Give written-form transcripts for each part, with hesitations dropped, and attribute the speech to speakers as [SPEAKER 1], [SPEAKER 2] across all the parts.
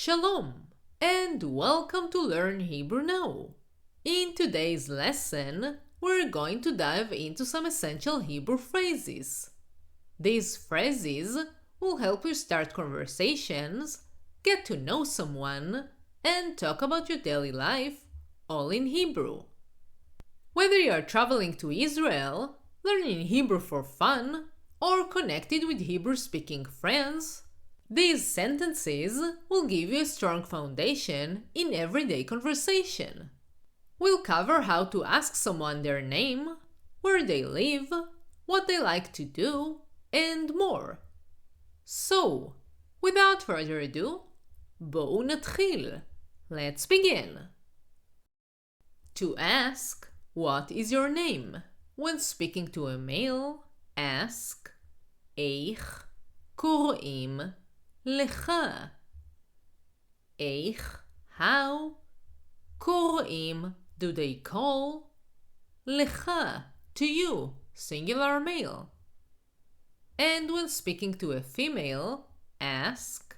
[SPEAKER 1] Shalom, and welcome to Learn Hebrew Now. In today's lesson, we're going to dive into some essential Hebrew phrases. These phrases will help you start conversations, get to know someone, and talk about your daily life, all in Hebrew. Whether you are traveling to Israel, learning Hebrew for fun, or connected with Hebrew-speaking friends, these sentences will give you a strong foundation in everyday conversation. We'll cover how to ask someone their name, where they live, what they like to do, and more. So, without further ado, בואו נתחיל. Let's begin. To ask, what is your name? When speaking to a male, ask, איך קוראים לך? איך, how, קוראים, do they call, לך, to you, singular male. And when speaking to a female, ask,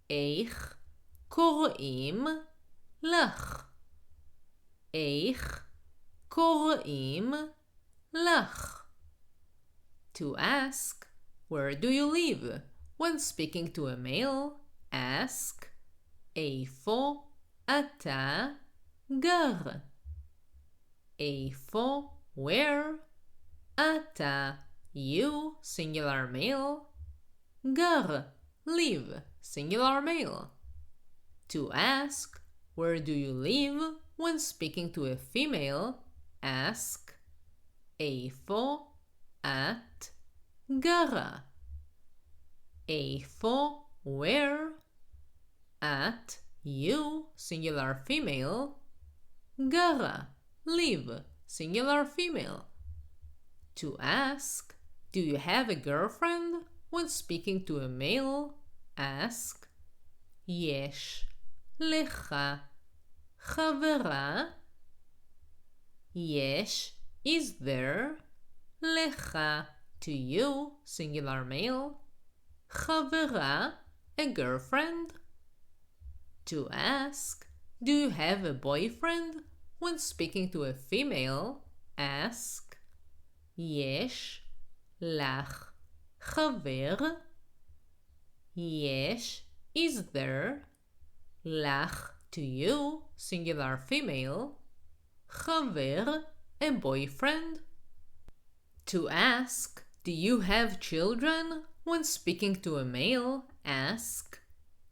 [SPEAKER 1] איך קוראים לך? איך קוראים לך? To ask, where do you live? When speaking to a male, ask, איפה אתה גר? איפה, where, אתה, you, singular male, גר, live, singular male. To ask, where do you live? When speaking to a female, ask, איפה את גרה? איפה, where, at, you, singular female, גרה, live, singular female. To ask, do you have a girlfriend? When speaking to a male, ask, יש לך חברה? יש, is there, לך, to you, singular male, חברה, a girlfriend. To ask, do you have a boyfriend? When speaking to a female, ask, יש לך חבר? יש, is there, לך, to you, singular female, חבר, a boyfriend. To ask, do you have children? When speaking to a male, ask,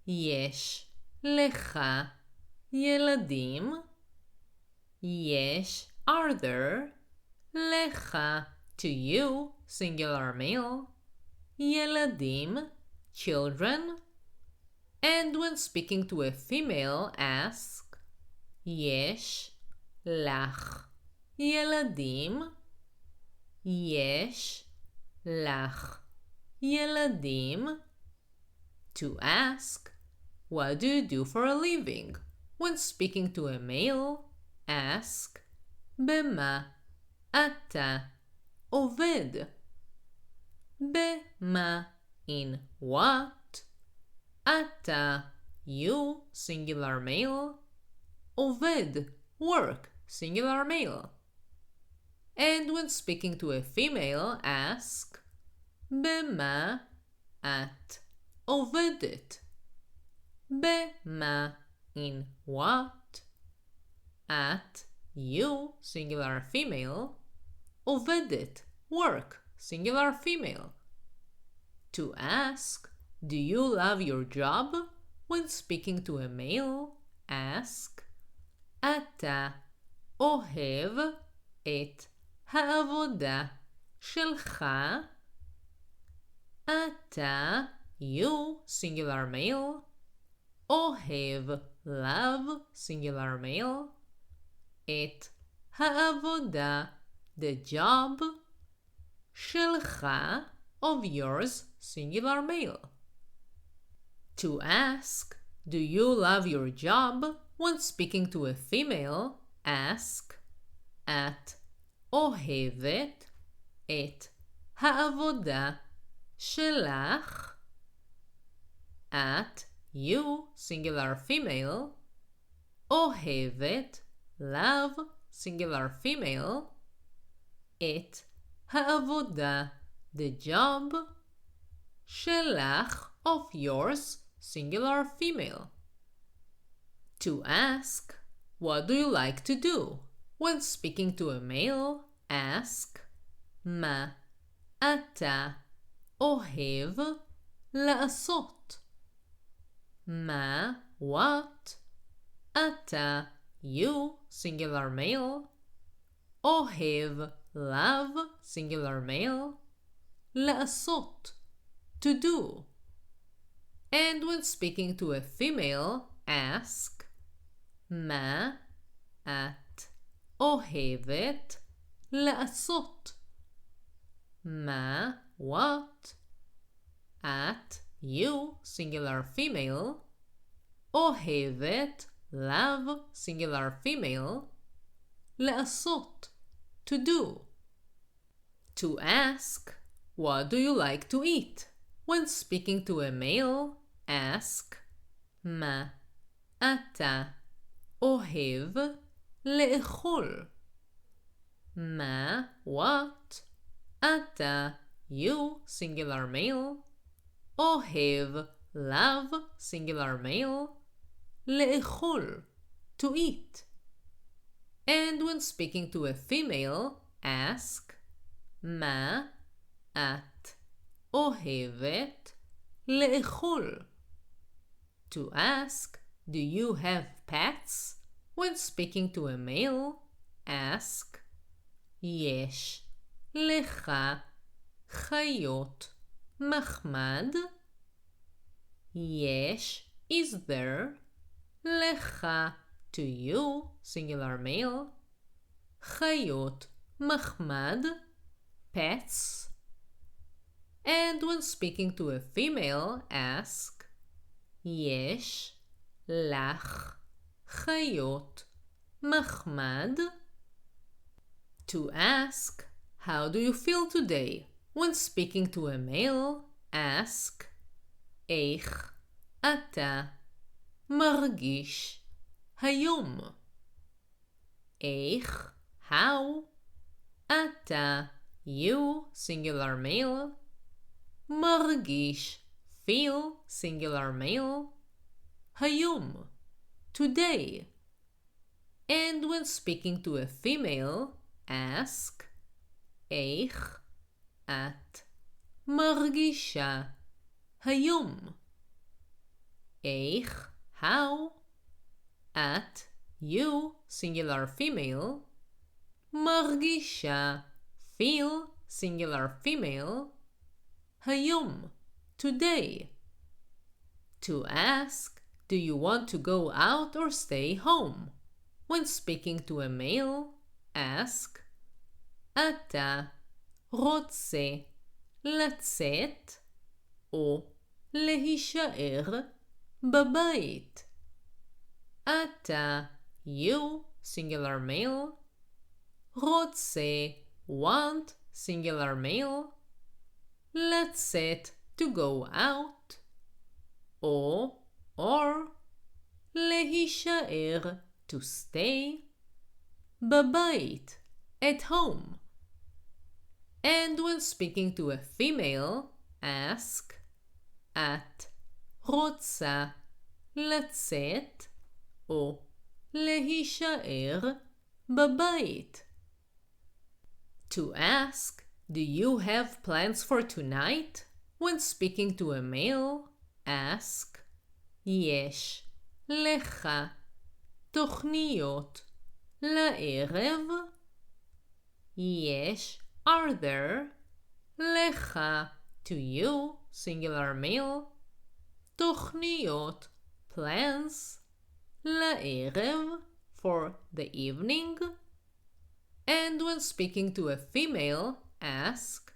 [SPEAKER 1] יש לך ילדים? יש, are there, לך, to you, singular male, ילדים, children. And when speaking to a female, ask, יש לך ילדים? יש לך ילדים? To ask, what do you do for a living? When speaking to a male, ask, במה אתה עובד? במה, in what, אתה, you, singular male, עובד, work, singular male. And when speaking to a female, ask, במה את עובדת? במה, in what, at, you, singular female, עובדת, work, singular female. To ask, do you love your job? When speaking to a male, ask, אתה אוהב את העבודה שלך? אתה, you, singular male, אוהב, love, singular male, את העבודה, the job, שלך, of yours, singular male. To ask, do you love your job? When speaking to a female, ask, את אוהבת את העבודה שלך? At, you, singular female. אוהבת, love, singular female. את העבודה, the job. שלך, of yours, singular female. To ask, what do you like to do? When speaking to a male, ask, מה אתה אוהב לעשות? מה, what, אתה, you, singular male. אוהב, love, singular male. לעשות, to do. And when speaking to a female, ask, מה את אוהבת לעשות? מה, what, את, you, singular female. אוהבת, love, singular female. לעשות, to do. To ask, what do you like to eat? When speaking to a male, ask, מה אתה אוהב לאכול? מה, what, אתה, you, singular male. אוהב, love, singular male. לאכול, to eat. And when speaking to a female, ask, מה את אוהבת לאכול? To ask, do you have pets? When speaking to a male, ask, יש לך חיות מחמד? יש, is there, לך, to you, singular male. חיות מחמד, pets. And when speaking to a female, ask, יש לך חיות מחמד? To ask, how do you feel today? When speaking to a male, ask, איך אתה מרגיש היום? איך, how, אתה, you, singular male. מרגיש, feel, singular male. היום, today. And when speaking to a female, ask, איך את מרגישה היום? איך, how, את, you, singular female. מרגישה, feel, singular female. היום, today. To ask, do you want to go out or stay home? When speaking to a male, ask, אתה רוצה לצאת או להישאר בבית? אתה, you, singular male. רוצה, want, singular male. לצאת, to go out. or, להישאר, to stay. בבית, at home. And when speaking to a female, ask, את רוצה לצאת או להישאר בבית? To ask, do you have plans for tonight? When speaking to a male, ask, יש לך תוכניות לערב? יש, are there, לך, to you, singular male. תוכניות, plans, לערב, for the evening. And when speaking to a female, ask,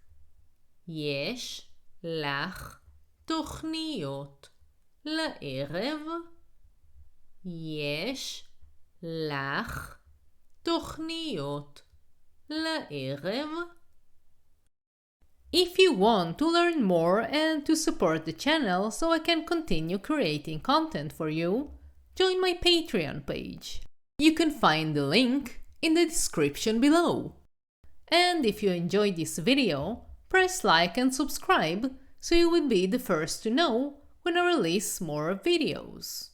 [SPEAKER 1] יש לך תוכניות לערב? יש לך תוכניות לערב? If you want to learn more and to support the channel so I can continue creating content for you, join my Patreon page. You can find the link in the description below. And if you enjoyed this video, press like and subscribe so you will be the first to know when I release more videos.